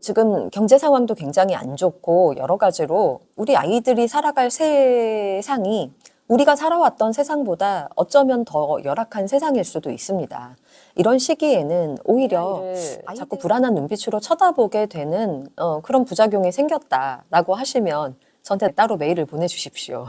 지금 경제 상황도 굉장히 안 좋고 여러 가지로 우리 아이들이 살아갈 세상이 우리가 살아왔던 세상보다 어쩌면 더 열악한 세상일 수도 있습니다. 이런 시기에는 오히려 자꾸 불안한 눈빛으로 쳐다보게 되는 그런 부작용이 생겼다라고 하시면 저한테 따로 메일을 보내주십시오.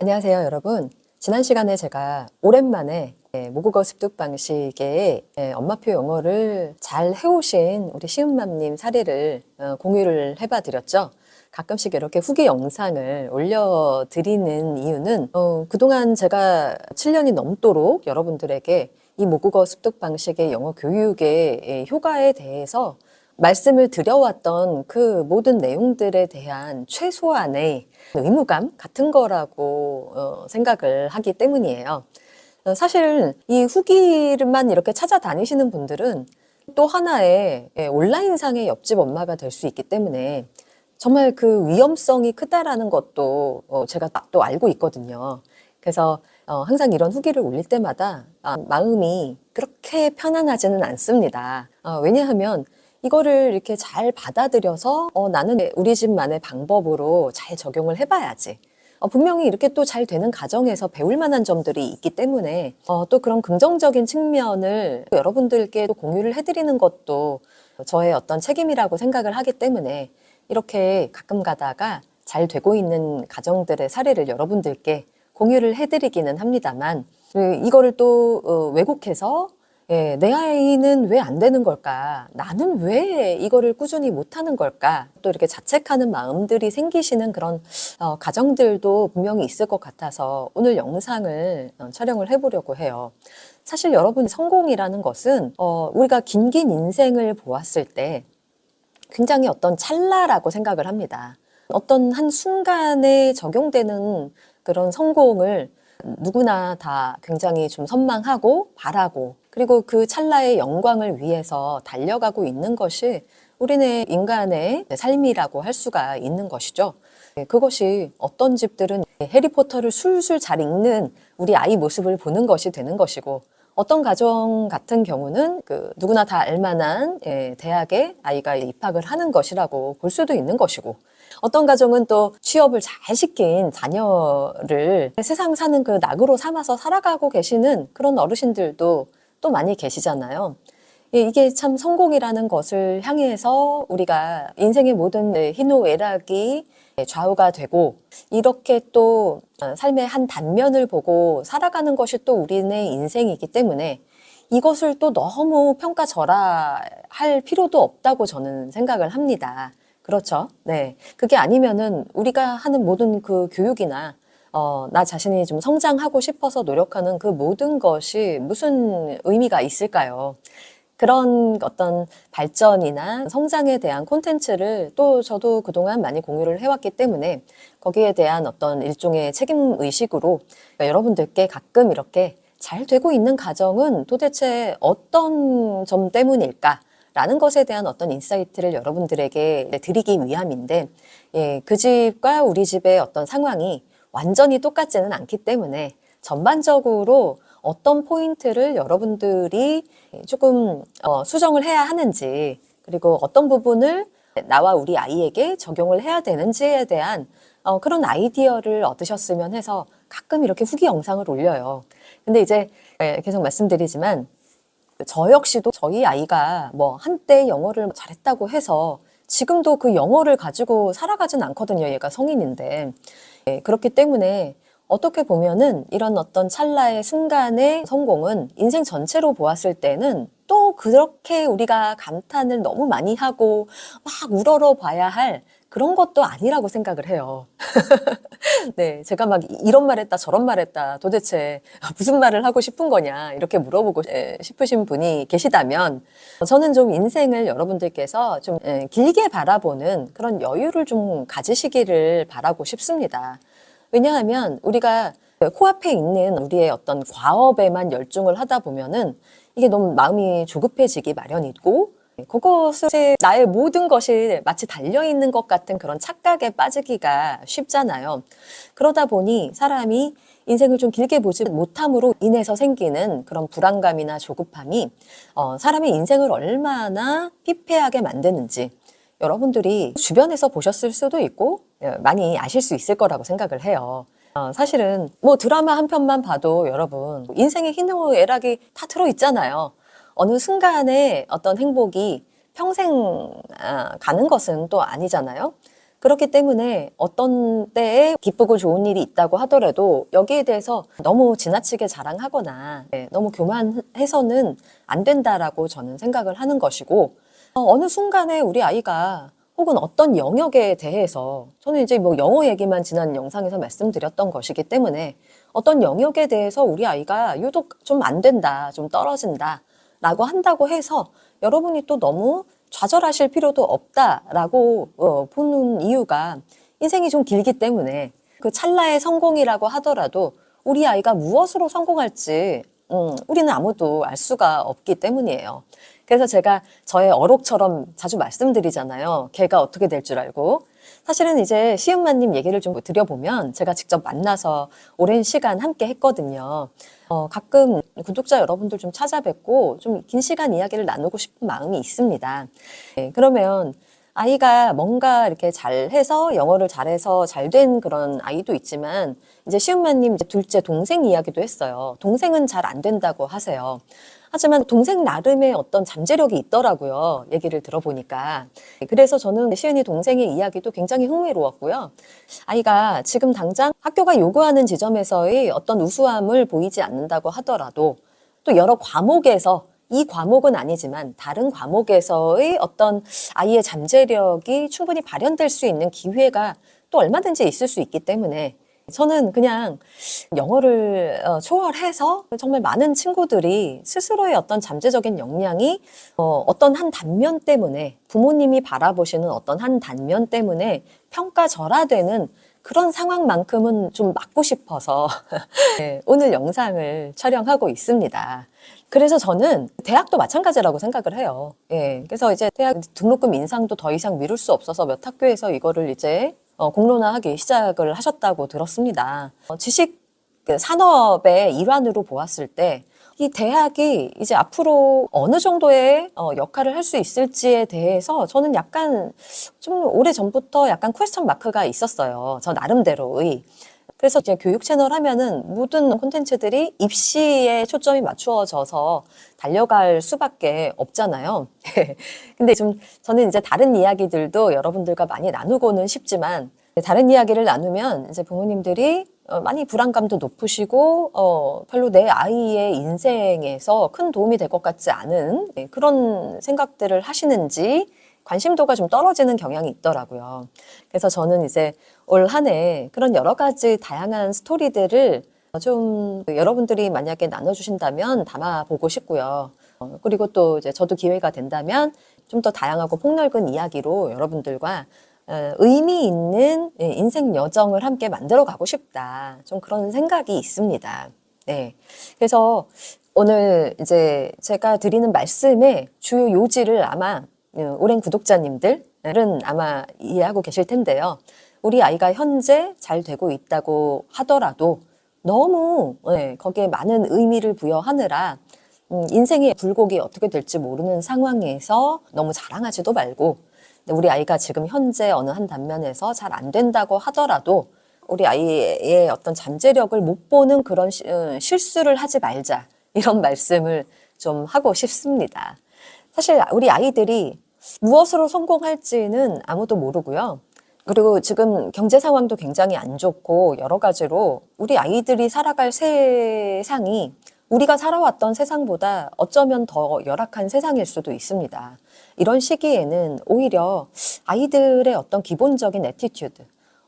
안녕하세요, 여러분. 지난 시간에 제가 오랜만에 모국어 습득 방식의 엄마표 영어를 잘 해오신 우리 시은맘님 사례를 공유를 해봐 드렸죠. 가끔씩 이렇게 후기 영상을 올려드리는 이유는 그동안 제가 7년이 넘도록 여러분들에게 이 모국어 습득 방식의 영어 교육의 효과에 대해서 말씀을 드려왔던 그 모든 내용들에 대한 최소한의 의무감 같은 거라고 생각을 하기 때문이에요. 사실 이 후기만 이렇게 찾아다니시는 분들은 또 하나의 온라인상의 옆집 엄마가 될 수 있기 때문에 정말 그 위험성이 크다라는 것도 제가 또 알고 있거든요. 그래서 항상 이런 후기를 올릴 때마다 마음이 그렇게 편안하지는 않습니다. 왜냐하면 이거를 이렇게 잘 받아들여서 나는 우리 집만의 방법으로 잘 적용을 해봐야지. 분명히 이렇게 또 잘 되는 가정에서 배울 만한 점들이 있기 때문에 또 그런 긍정적인 측면을 여러분들께 또 공유를 해드리는 것도 저의 어떤 책임이라고 생각을 하기 때문에 이렇게 가끔 가다가 잘 되고 있는 가정들의 사례를 여러분들께 공유를 해드리기는 합니다만 이거를 또 왜곡해서 내 아이는 왜 안 되는 걸까? 나는 왜 이거를 꾸준히 못하는 걸까? 또 이렇게 자책하는 마음들이 생기시는 그런 가정들도 분명히 있을 것 같아서 오늘 영상을 촬영을 해보려고 해요. 사실 여러분, 성공이라는 것은 우리가 긴 인생을 보았을 때 굉장히 어떤 찰나라고 생각을 합니다. 어떤 한 순간에 적용되는 그런 성공을 누구나 다 굉장히 좀 선망하고 바라고 그리고 그 찰나의 영광을 위해서 달려가고 있는 것이 우리네 인간의 삶이라고 할 수가 있는 것이죠. 그것이 어떤 집들은 해리포터를 술술 잘 읽는 우리 아이 모습을 보는 것이 되는 것이고 어떤 가정 같은 경우는 누구나 다 알만한 대학에 아이가 입학을 하는 것이라고 볼 수도 있는 것이고 어떤 가정은 또 취업을 잘 시킨 자녀를 세상 사는 그 낙으로 삼아서 살아가고 계시는 그런 어르신들도 또 많이 계시잖아요. 이게 참 성공이라는 것을 향해서 우리가 인생의 모든 희노애락이 좌우가 되고 이렇게 또 삶의 한 단면을 보고 살아가는 것이 또 우리네 인생이기 때문에 이것을 또 너무 평가절하할 필요도 없다고 저는 생각을 합니다. 그렇죠? 네. 그게 아니면은 우리가 하는 모든 그 교육이나 나 자신이 좀 성장하고 싶어서 노력하는 그 모든 것이 무슨 의미가 있을까요? 그런 어떤 발전이나 성장에 대한 콘텐츠를 또 저도 그동안 많이 공유를 해왔기 때문에 거기에 대한 어떤 일종의 책임의식으로 여러분들께 가끔 이렇게 잘 되고 있는 가정은 도대체 어떤 점 때문일까? 라는 것에 대한 어떤 인사이트를 여러분들에게 드리기 위함인데 그 집과 우리 집의 어떤 상황이 완전히 똑같지는 않기 때문에 전반적으로 어떤 포인트를 여러분들이 조금 수정을 해야 하는지 그리고 어떤 부분을 나와 우리 아이에게 적용을 해야 되는지에 대한 그런 아이디어를 얻으셨으면 해서 가끔 이렇게 후기 영상을 올려요. 근데 이제 계속 말씀드리지만 저 역시도 저희 아이가 뭐 한때 영어를 잘했다고 해서 지금도 그 영어를 가지고 살아가진 않거든요. 얘가 성인인데. 그렇기 때문에 어떻게 보면은 이런 어떤 찰나의 순간의 성공은 인생 전체로 보았을 때는 또 그렇게 우리가 감탄을 너무 많이 하고 막 우러러 봐야 할 그런 것도 아니라고 생각을 해요. 네, 제가 막 이런 말 했다 저런 말 했다 도대체 무슨 말을 하고 싶은 거냐 이렇게 물어보고 싶으신 분이 계시다면 저는 좀 인생을 여러분들께서 좀 길게 바라보는 그런 여유를 좀 가지시기를 바라고 싶습니다. 왜냐하면 우리가 코앞에 있는 우리의 어떤 과업에만 열중을 하다 보면은 이게 너무 마음이 조급해지기 마련이고 그것에 나의 모든 것이 마치 달려있는 것 같은 그런 착각에 빠지기가 쉽잖아요. 그러다 보니 사람이 인생을 좀 길게 보지 못함으로 인해서 생기는 그런 불안감이나 조급함이 사람의 인생을 얼마나 피폐하게 만드는지 여러분들이 주변에서 보셨을 수도 있고 많이 아실 수 있을 거라고 생각을 해요. 사실은 뭐 드라마 한 편만 봐도 여러분 인생의 희노애락이 다 들어있잖아요. 어느 순간에 어떤 행복이 평생 가는 것은 또 아니잖아요. 그렇기 때문에 어떤 때에 기쁘고 좋은 일이 있다고 하더라도 여기에 대해서 너무 지나치게 자랑하거나 너무 교만해서는 안 된다라고 저는 생각을 하는 것이고, 어느 순간에 우리 아이가 혹은 어떤 영역에 대해서, 저는 이제 뭐 영어 얘기만 지난 영상에서 말씀드렸던 것이기 때문에 어떤 영역에 대해서 우리 아이가 유독 좀 안 된다, 좀 떨어진다 라고 한다고 해서 여러분이 또 너무 좌절하실 필요도 없다라고 보는 이유가, 인생이 좀 길기 때문에 그 찰나의 성공이라고 하더라도 우리 아이가 무엇으로 성공할지 우리는 아무도 알 수가 없기 때문이에요. 그래서 제가 저의 어록처럼 자주 말씀드리잖아요. 걔가 어떻게 될 줄 알고. 사실은 이제 시은마님 얘기를 좀 드려보면, 제가 직접 만나서 오랜 시간 함께 했거든요. 가끔 구독자 여러분들 좀 찾아뵙고 좀 긴 시간 이야기를 나누고 싶은 마음이 있습니다. 그러면 아이가 뭔가 이렇게 잘해서, 영어를 잘해서 잘 된 그런 아이도 있지만, 이제 시은마님 둘째 동생 이야기도 했어요. 동생은 잘 안 된다고 하세요. 하지만 동생 나름의 어떤 잠재력이 있더라고요. 얘기를 들어보니까. 그래서 저는 시은이 동생의 이야기도 굉장히 흥미로웠고요. 아이가 지금 당장 학교가 요구하는 지점에서의 어떤 우수함을 보이지 않는다고 하더라도 또 여러 과목에서, 이 과목은 아니지만 다른 과목에서의 어떤 아이의 잠재력이 충분히 발현될 수 있는 기회가 또 얼마든지 있을 수 있기 때문에, 저는 그냥 영어를 초월해서 정말 많은 친구들이 스스로의 어떤 잠재적인 역량이 어떤 한 단면 때문에, 부모님이 바라보시는 어떤 한 단면 때문에 평가절하되는 그런 상황만큼은 좀 막고 싶어서 네, 오늘 영상을 촬영하고 있습니다. 그래서 저는 대학도 마찬가지라고 생각을 해요. 예, 그래서 이제 대학 등록금 인상도 더 이상 미룰 수 없어서 몇 학교에서 이거를 이제 공론화하기 시작을 하셨다고 들었습니다. 지식 산업의 일환으로 보았을 때 이 대학이 이제 앞으로 어느 정도의 역할을 할 수 있을지에 대해서 저는 약간 좀 오래전부터 약간 퀘스천 마크가 있었어요. 저 나름대로의. 그래서 이제 교육 채널 하면은 모든 콘텐츠들이 입시에 초점이 맞추어져서 달려갈 수밖에 없잖아요. 근데 좀 저는 이제 다른 이야기들도 여러분들과 많이 나누고는 싶지만, 다른 이야기를 나누면 이제 부모님들이 많이 불안감도 높으시고 별로 내 아이의 인생에서 큰 도움이 될 것 같지 않은 그런 생각들을 하시는지 관심도가 좀 떨어지는 경향이 있더라고요. 그래서 저는 이제 올 한 해 그런 여러 가지 다양한 스토리들을 좀 여러분들이 만약에 나눠주신다면 담아보고 싶고요. 그리고 또 이제 저도 기회가 된다면 좀 더 다양하고 폭넓은 이야기로 여러분들과 의미 있는 인생 여정을 함께 만들어 가고 싶다. 좀 그런 생각이 있습니다. 네. 그래서 오늘 이제 제가 드리는 말씀의 주요 요지를 아마 오랜 구독자님들은 아마 이해하고 계실 텐데요. 우리 아이가 현재 잘 되고 있다고 하더라도 너무 거기에 많은 의미를 부여하느라 인생의 굴곡이 어떻게 될지 모르는 상황에서 너무 자랑하지도 말고, 우리 아이가 지금 현재 어느 한 단면에서 잘 안 된다고 하더라도 우리 아이의 어떤 잠재력을 못 보는 그런 실수를 하지 말자, 이런 말씀을 좀 하고 싶습니다. 사실 우리 아이들이 무엇으로 성공할지는 아무도 모르고요. 그리고 지금 경제 상황도 굉장히 안 좋고 여러 가지로 우리 아이들이 살아갈 세상이 우리가 살아왔던 세상보다 어쩌면 더 열악한 세상일 수도 있습니다. 이런 시기에는 오히려 아이들의 어떤 기본적인 애티튜드,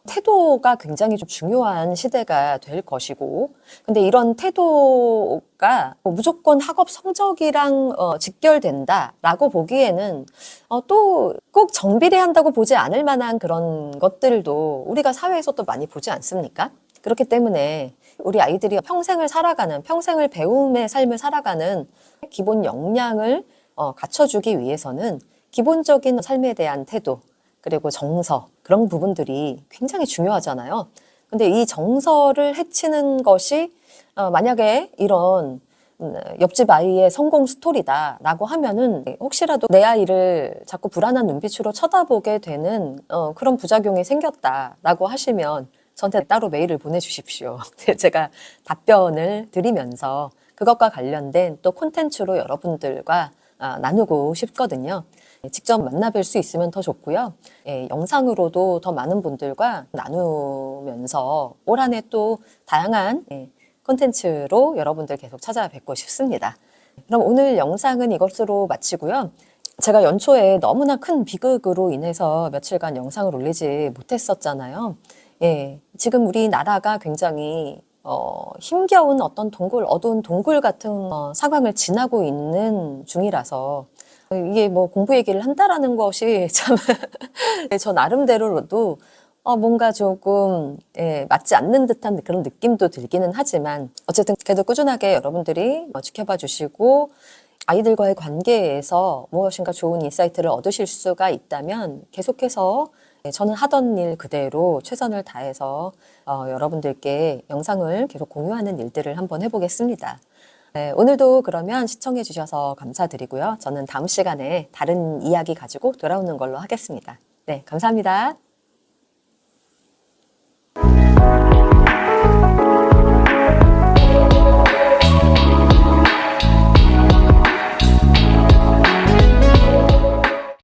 태도가 굉장히 좀 중요한 시대가 될 것이고, 근데 이런 태도가 무조건 학업 성적이랑 직결된다라고 보기에는 또 꼭 정비례한다고 보지 않을 만한 그런 것들도 우리가 사회에서 또 많이 보지 않습니까? 그렇기 때문에 우리 아이들이 평생을 살아가는, 평생을 배움의 삶을 살아가는 기본 역량을 갖춰주기 위해서는 기본적인 삶에 대한 태도, 그리고 정서, 그런 부분들이 굉장히 중요하잖아요. 근데 이 정서를 해치는 것이 만약에 이런 옆집 아이의 성공 스토리다라고 하면은 혹시라도 내 아이를 자꾸 불안한 눈빛으로 쳐다보게 되는 그런 부작용이 생겼다라고 하시면 저한테 따로 메일을 보내주십시오. 제가 답변을 드리면서 그것과 관련된 또 콘텐츠로 여러분들과 나누고 싶거든요. 직접 만나뵐 수 있으면 더 좋고요. 영상으로도 더 많은 분들과 나누면서 올 한 해 또 다양한 콘텐츠로 여러분들 계속 찾아뵙고 싶습니다. 그럼 오늘 영상은 이것으로 마치고요. 제가 연초에 너무나 큰 비극으로 인해서 며칠간 영상을 올리지 못했었잖아요. 지금 우리나라가 굉장히 힘겨운 어떤 어두운 동굴 같은 상황을 지나고 있는 중이라서 이게 뭐 공부 얘기를 한다라는 것이 참 저 나름대로도 뭔가 조금 맞지 않는 듯한 그런 느낌도 들기는 하지만 어쨌든 그래도 꾸준하게 여러분들이 지켜봐 주시고 아이들과의 관계에서 무엇인가 좋은 인사이트를 얻으실 수가 있다면 계속해서 저는 하던 일 그대로 최선을 다해서 여러분들께 영상을 계속 공유하는 일들을 한번 해보겠습니다. 오늘도 그러면 시청해 주셔서 감사드리고요. 저는 다음 시간에 다른 이야기 가지고 돌아오는 걸로 하겠습니다. 네, 감사합니다.